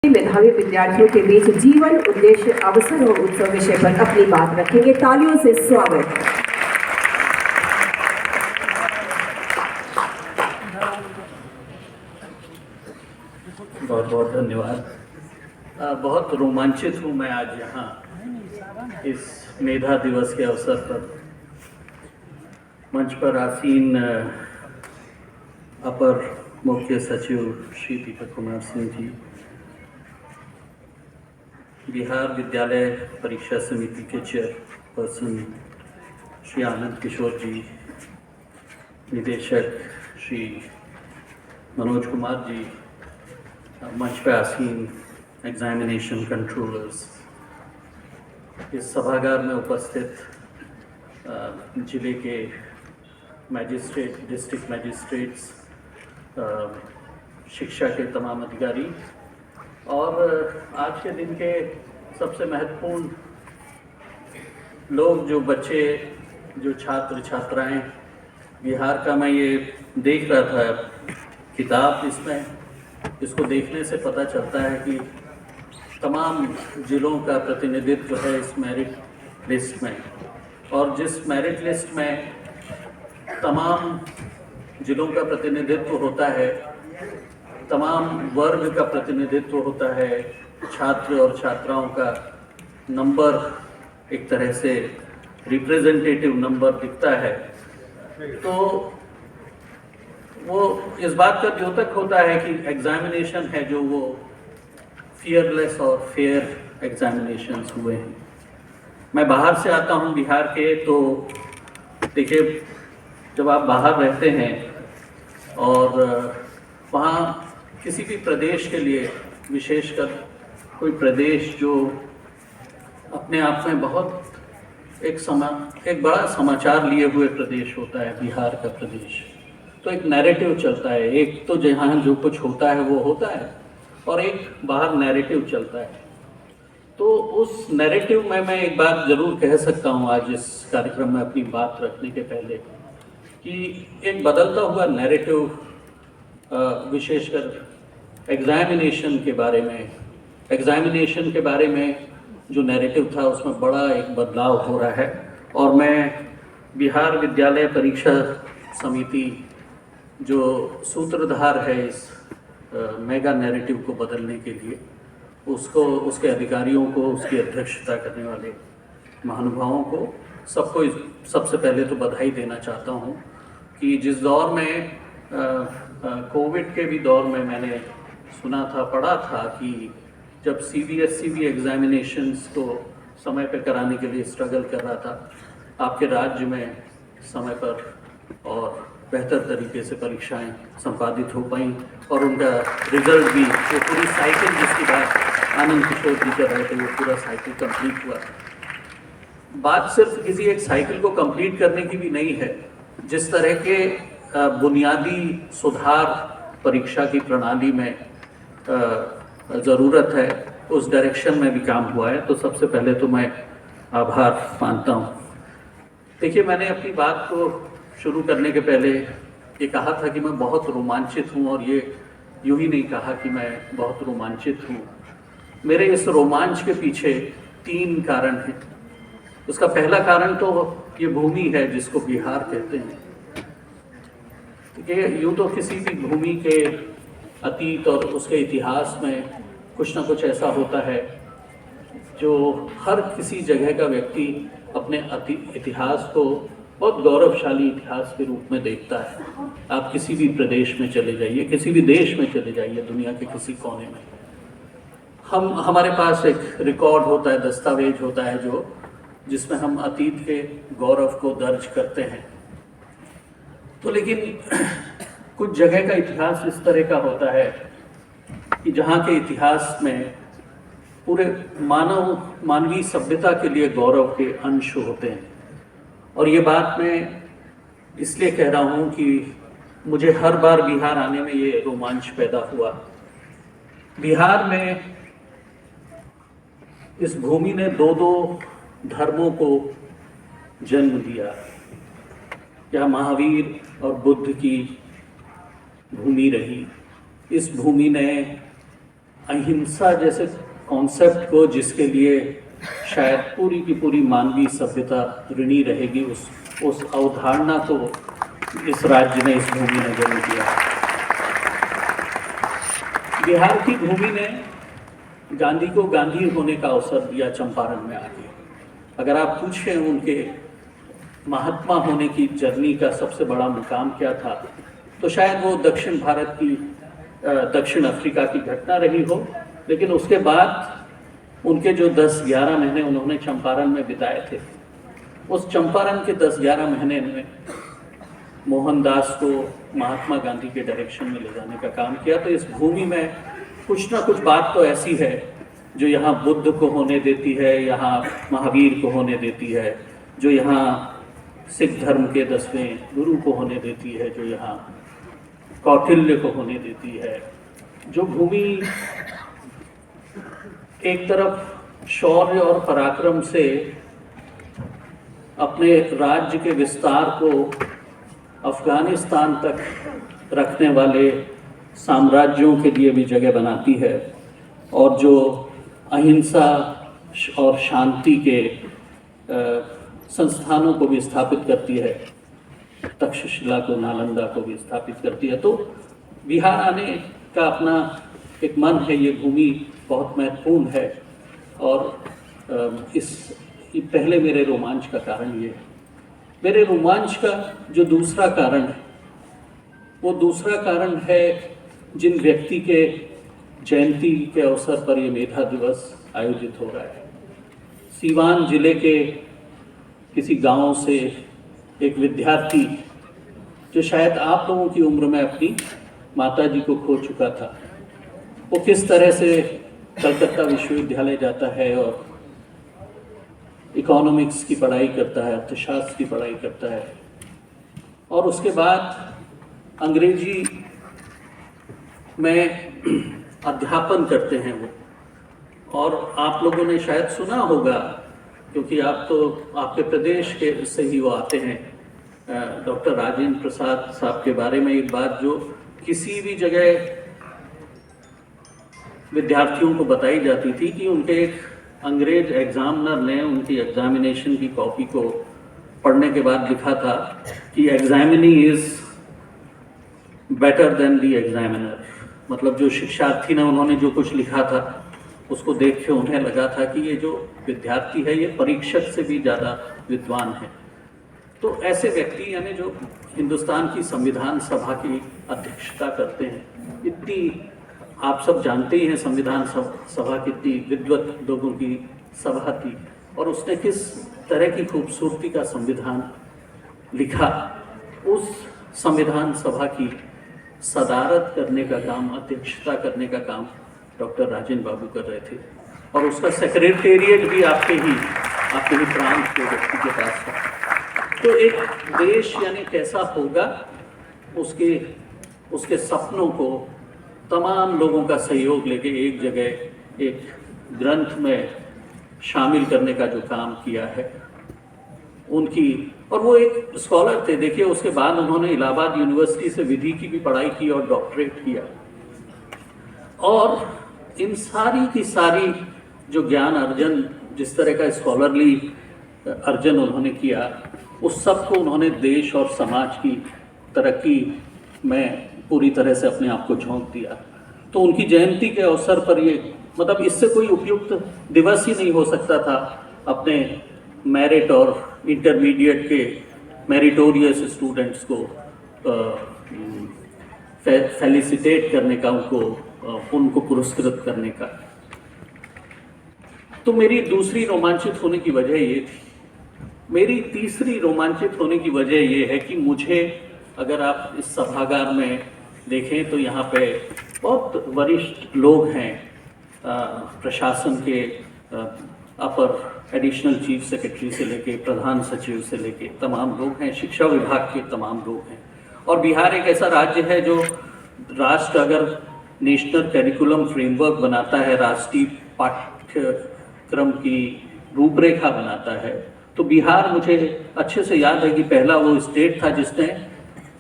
मेधावी विद्यार्थियों के बीच जीवन उद्देश्य अवसर और उत्सव विषय पर अपनी बात रखेंगे। तालियों से स्वागत। बहुत बहुत धन्यवाद। बहुत रोमांचित हूँ मैं आज यहाँ इस मेधा दिवस के अवसर पर। मंच पर आसीन अपर मुख्य सचिव श्री दीपक कुमार सिंह जी, बिहार विद्यालय परीक्षा समिति के चेयरपर्सन श्री आनंद किशोर जी, निदेशक श्री मनोज कुमार जी, मंच पर आसीन एग्जामिनेशन कंट्रोलर्स, इस सभागार में उपस्थित जिले के मैजिस्ट्रेट, डिस्ट्रिक्ट मैजिस्ट्रेट्स, शिक्षा के तमाम अधिकारी और आज के दिन के सबसे महत्वपूर्ण लोग, जो बच्चे, जो छात्र छात्राएं बिहार का। मैं ये देख रहा था किताब, इसको देखने से पता चलता है कि तमाम जिलों का प्रतिनिधित्व है इस मेरिट लिस्ट में, और जिस मेरिट लिस्ट में तमाम जिलों का प्रतिनिधित्व होता है, तमाम वर्ग का प्रतिनिधित्व होता है, छात्र और छात्राओं का नंबर एक तरह से रिप्रेजेंटेटिव नंबर दिखता है, तो वो इस बात का द्योतक होता है कि एग्जामिनेशन है जो वो फियरलेस और फेयर एग्जामिनेशंस हुए हैं। मैं बाहर से आता हूँ बिहार के, तो देखिए, जब आप बाहर रहते हैं और वहाँ किसी भी प्रदेश के लिए, विशेषकर कोई प्रदेश जो अपने आप में बहुत एक बड़ा समाचार लिए हुए प्रदेश होता है, बिहार का प्रदेश, तो एक नैरेटिव चलता है। एक तो जहाँ जो कुछ होता है वो होता है, और एक बाहर नैरेटिव चलता है। तो उस नैरेटिव में मैं एक बात ज़रूर कह सकता हूँ आज इस कार्यक्रम में अपनी बात रखने के पहले, कि एक बदलता हुआ नैरेटिव, विशेषकर एग्जामिनेशन के बारे में जो नैरेटिव था, उसमें बड़ा एक बदलाव हो रहा है। और मैं बिहार विद्यालय परीक्षा समिति जो सूत्रधार है इस मेगा नैरेटिव को बदलने के लिए, उसके अधिकारियों को, उसकी अध्यक्षता करने वाले महानुभावों को, सबको सबसे पहले तो बधाई देना चाहता हूँ कि जिस दौर में कोविड के भी दौर में मैंने सुना था, पढ़ा था कि जब CBSE भी एग्जामिनेशंस को समय पर कराने के लिए स्ट्रगल कर रहा था, आपके राज्य में समय पर और बेहतर तरीके से परीक्षाएं संपादित हो पाई, और उनका रिजल्ट भी, वो पूरी साइकिल जिसकी बात आनंद किशोर जी कर रहे थे, वो पूरा साइकिल कंप्लीट हुआ। बात सिर्फ किसी एक साइकिल को कंप्लीट करने की भी नहीं है, जिस तरह के बुनियादी सुधार परीक्षा की प्रणाली में ज़रूरत है, उस डायरेक्शन में भी काम हुआ है। तो सबसे पहले तो मैं आभार मानता हूँ। देखिए, मैंने अपनी बात को शुरू करने के पहले ये कहा था कि मैं बहुत रोमांचित हूँ, और ये यूँ ही नहीं कहा कि मैं बहुत रोमांचित हूँ। मेरे इस रोमांच के पीछे 3 कारण हैं। उसका पहला कारण तो ये भूमि है जिसको बिहार कहते हैं। देखिए, यूँ तो किसी भी भूमि के अतीत और उसके इतिहास में कुछ ना कुछ ऐसा होता है जो हर किसी जगह का व्यक्ति अपने इतिहास को बहुत गौरवशाली इतिहास के रूप में देखता है। आप किसी भी प्रदेश में चले जाइए, किसी भी देश में चले जाइए, दुनिया के किसी कोने में, हमारे पास एक रिकॉर्ड होता है, दस्तावेज होता है जिसमें हम अतीत के गौरव को दर्ज करते हैं। तो लेकिन कुछ जगह का इतिहास इस तरह का होता है कि जहाँ के इतिहास में पूरे मानवीय सभ्यता के लिए गौरव के अंश होते हैं। और ये बात मैं इसलिए कह रहा हूँ कि मुझे हर बार बिहार आने में ये रोमांच पैदा हुआ। बिहार में इस भूमि ने 2 धर्मों को जन्म दिया। यह महावीर और बुद्ध की भूमि रही। इस भूमि ने अहिंसा जैसे कॉन्सेप्ट को, जिसके लिए शायद पूरी की पूरी मानवीय सभ्यता ऋणी रहेगी, उस अवधारणा को इस राज्य ने, इस भूमि ने जन्म दिया। बिहार की भूमि ने गांधी को गांधी होने का अवसर दिया चंपारण में आके। अगर आप पूछें उनके महात्मा होने की जर्नी का सबसे बड़ा मुकाम क्या था, तो शायद वो दक्षिण भारत की, दक्षिण अफ्रीका की घटना रही हो। लेकिन उसके बाद उनके जो 10-11 महीने उन्होंने चंपारण में बिताए थे, उस चंपारण के 10-11 महीने में मोहनदास को महात्मा गांधी के डायरेक्शन में ले जाने का काम किया। तो इस भूमि में कुछ ना कुछ बात तो ऐसी है जो यहाँ बुद्ध को होने देती है, यहाँ महावीर को होने देती है, जो यहाँ सिख धर्म के 10वें गुरु को होने देती है, जो यहाँ कौटिल्य को होने देती है। जो भूमि एक तरफ शौर्य और पराक्रम से अपने राज्य के विस्तार को अफगानिस्तान तक रखने वाले साम्राज्यों के लिए भी जगह बनाती है, और जो अहिंसा और शांति के संस्थानों को भी स्थापित करती है, तक्षशिला को, नालंदा को भी स्थापित करती है। तो बिहार आने का अपना एक मन है, ये भूमि बहुत महत्वपूर्ण है। और पहले मेरे रोमांच का कारण ये है। मेरे रोमांच का जो दूसरा कारण है, वो दूसरा कारण है जिन व्यक्ति के जयंती के अवसर पर ये मेधा दिवस आयोजित हो रहा है। सीवान जिले के किसी गांव से एक विद्यार्थी, जो शायद आप लोगों की उम्र में अपनी माताजी को खो चुका था, वो किस तरह से कलकत्ता विश्वविद्यालय जाता है और इकोनॉमिक्स की पढ़ाई करता है, अर्थशास्त्र की पढ़ाई करता है, और उसके बाद अंग्रेजी में अध्यापन करते हैं वो। और आप लोगों ने शायद सुना होगा, क्योंकि आप तो आपके प्रदेश के से ही वो आते हैं, डॉक्टर राजेंद्र प्रसाद साहब के बारे में एक बात जो किसी भी जगह विद्यार्थियों को बताई जाती थी कि उनके एक अंग्रेज एग्जामिनर ने उनकी एग्जामिनेशन की कॉपी को पढ़ने के बाद लिखा था कि examinee is better than the examiner. मतलब जो शिक्षार्थी ने उन्होंने जो कुछ लिखा था, उसको देख के उन्हें लगा था कि ये जो विद्यार्थी है ये परीक्षक से भी ज़्यादा विद्वान है। तो ऐसे व्यक्ति, यानी जो हिंदुस्तान की संविधान सभा की अध्यक्षता करते हैं, इतनी आप सब जानते ही हैं संविधान सभा कितनी विद्वत लोगों की सभा थी, और उसने किस तरह की खूबसूरती का संविधान लिखा। उस संविधान सभा की सदारत करने का काम, अध्यक्षता करने का काम डॉक्टर राजेंद्र बाबू कर रहे थे, और उसका सेक्रेटेरिएट भी आपके ही प्रांत के व्यक्ति के पास था। तो एक देश यानी कैसा होगा, उसके सपनों को तमाम लोगों का सहयोग लेके एक जगह एक ग्रंथ में शामिल करने का जो काम किया है उनकी। और वो एक स्कॉलर थे, देखिए उसके बाद उन्होंने इलाहाबाद यूनिवर्सिटी से विधि की भी पढ़ाई की और डॉक्टरेट किया। और इन सारी की सारी जो ज्ञान अर्जन, जिस तरह का स्कॉलरली अर्जन उन्होंने किया, उस सब को उन्होंने देश और समाज की तरक्की में पूरी तरह से अपने आप को झोंक दिया। तो उनकी जयंती के अवसर पर ये, मतलब इससे कोई उपयुक्त दिवस ही नहीं हो सकता था अपने मेरिट और इंटरमीडिएट के मेरिटोरियस स्टूडेंट्स को फेलिसिटेट करने का, उनको पुरस्कृत करने का। तो मेरी दूसरी रोमांचित होने की वजह ये थी। मेरी तीसरी रोमांचित होने की वजह ये है कि मुझे, अगर आप इस सभागार में देखें तो यहाँ पे बहुत वरिष्ठ लोग हैं, प्रशासन के अपर एडिशनल चीफ सेक्रेटरी से लेके प्रधान सचिव से लेके तमाम लोग हैं, शिक्षा विभाग के तमाम लोग हैं। और बिहार एक ऐसा राज्य है जो राष्ट्र अगर नेशनल करिकुलम फ्रेमवर्क बनाता है, राष्ट्रीय पाठ्यक्रम की रूपरेखा बनाता है, तो बिहार, मुझे अच्छे से याद है कि पहला वो स्टेट था जिसने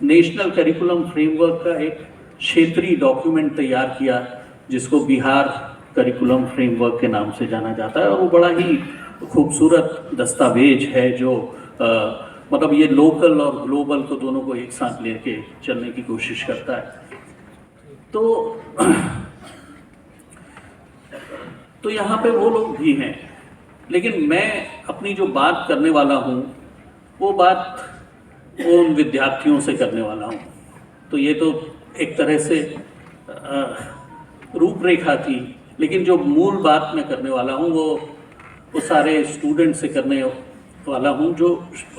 नेशनल करिकुलम फ्रेमवर्क का एक क्षेत्रीय डॉक्यूमेंट तैयार किया जिसको बिहार करिकुलम फ्रेमवर्क के नाम से जाना जाता है, और वो बड़ा ही खूबसूरत दस्तावेज है जो मतलब ये लोकल और ग्लोबल को दोनों को एक साथ लेके चलने की कोशिश करता है। तो यहाँ पे वो लोग भी हैं, लेकिन मैं अपनी जो बात करने वाला हूँ वो बात उन विद्यार्थियों से करने वाला हूँ। तो ये तो एक तरह से रूपरेखा थी, लेकिन जो मूल बात मैं करने वाला हूँ वो सारे स्टूडेंट से करने वाला हूँ, जो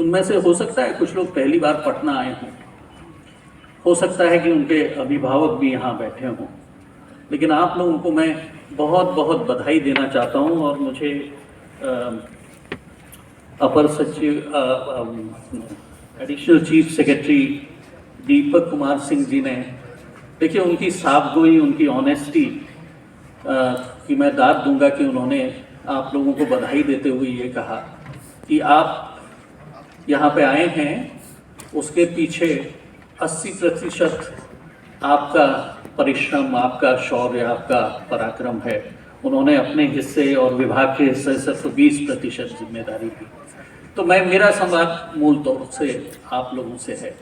उनमें से हो सकता है कुछ लोग पहली बार पटना आए हों, हो सकता है कि उनके अभिभावक भी यहाँ बैठे हों, लेकिन आप लोगों को मैं बहुत बहुत बधाई देना चाहता हूँ। और मुझे अपर सचिव additional chief secretary Deepak Kumar Singh ji ने, देखिए उनकी साफगोई, उनकी ऑनेस्टी कि मैं दाद दूंगा कि उन्होंने आप लोगों को बधाई देते हुए ये कहा कि आप यहाँ पे आए हैं, उसके पीछे 80% आपका परिश्रम, आपका शौर्य, आपका पराक्रम है। उन्होंने अपने हिस्से और विभाग के हिस्से सिर्फ 20% जिम्मेदारी दी। तो मेरा संवाद मूल तौर से आप लोगों से है।